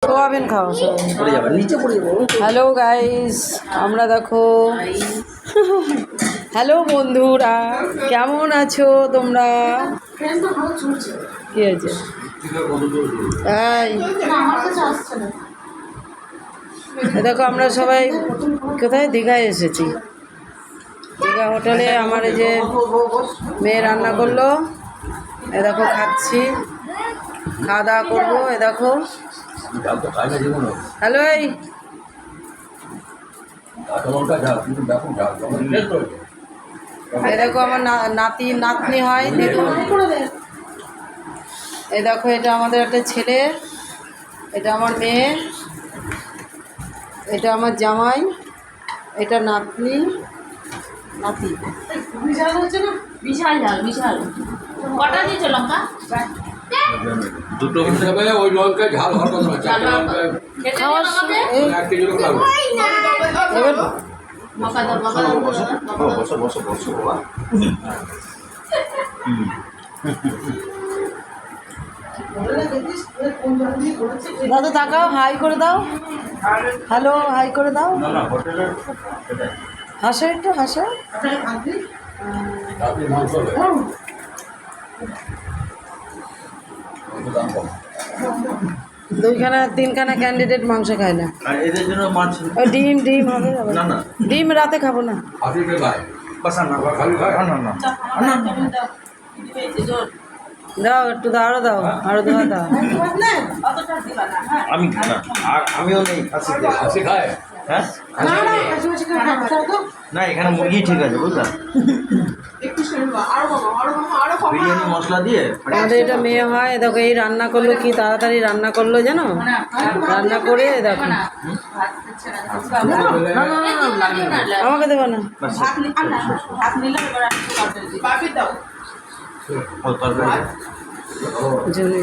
Soybean খাও hello guys, আমরা দেখো হ্যালো বন্ধুরা, কেমন আছো তোমরা? কি হয়েছে? দেখো আমরা সবাই কোথায় দীঘায় এসেছি। দীঘা হোটেলে আমার এই যে মেয়ে রান্না করলো, এ দেখো খাচ্ছি, খাওয়া দাওয়া করবো। এ দেখো হ্যালো, এই দেখো আমার নাতি নাতনি হয় দিদু। এই দেখো এটা আমাদের একটা ছেলে, এটা আমার মেয়ে, এটা আমার জামাই, এটা নাতনি নাতি। বিশাল হচ্ছে না? বিশাল ঝাল, বিশাল। কটা দিয়েছো লঙ্কা? দুটো হিসাবে ওই লঙ্কা ঝাল হওয়ার কথা না। চারটে লঙ্কা খাওয়ার এই 1 কেজি লোক লাগবে। এবার মকা দাও, মকা দাও, মকা দাও। বসো বাবা। দাদু তাকাও, হাই করে দাও, হ্যালো হাই করে দাও, হাসো একটু হাসো। আপনি মাংস হবে। দাম কম। দুইখানা তিনখানা ক্যান্ডিডেট মাংস খায় না। আর এদের জন্য মাছ ওই ডিম ডিম হবে হবে। না, না। ডিম রাতে খাবো না। আপনি কে ভাই? বাসা না খালি ভাই? না। দাও একটু দাও, আরো দাও, আরো দাও দাও। অতটা দিবা না, হ্যাঁ? আমি খাই না, আর আমিও নেই খাসি দিয়ে। খাসি খায়? হ্যাঁ না, এখানে মুরগি ঠিক আছে বুঝলা। বিরিয়ানি মশলা দিয়ে আমাদের এটা মেয়ে হয়, দেখো এই রান্না করলো, কি তাড়াতাড়ি রান্না করলো জানো, রান্না করে দেখো। ভাত দিচ্ছে না। আমাকে দেবো না। ভাত নিলে এবার আমি তরকারি দিই। বাকি দাও। ও তরকারি ঝুলি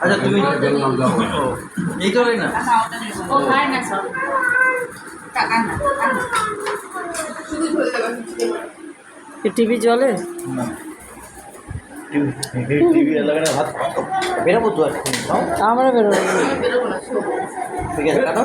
আচ্ছা তুমি ও, এই তরকারি না না, ওটা নেই। ও খায় না সব। টাকা না। টিভি চলে। না টিভি লাগানো ভাত বেরোবো তো আর আমরা বেরোবো। বেরোবো না। ঠিক আছে কাটো।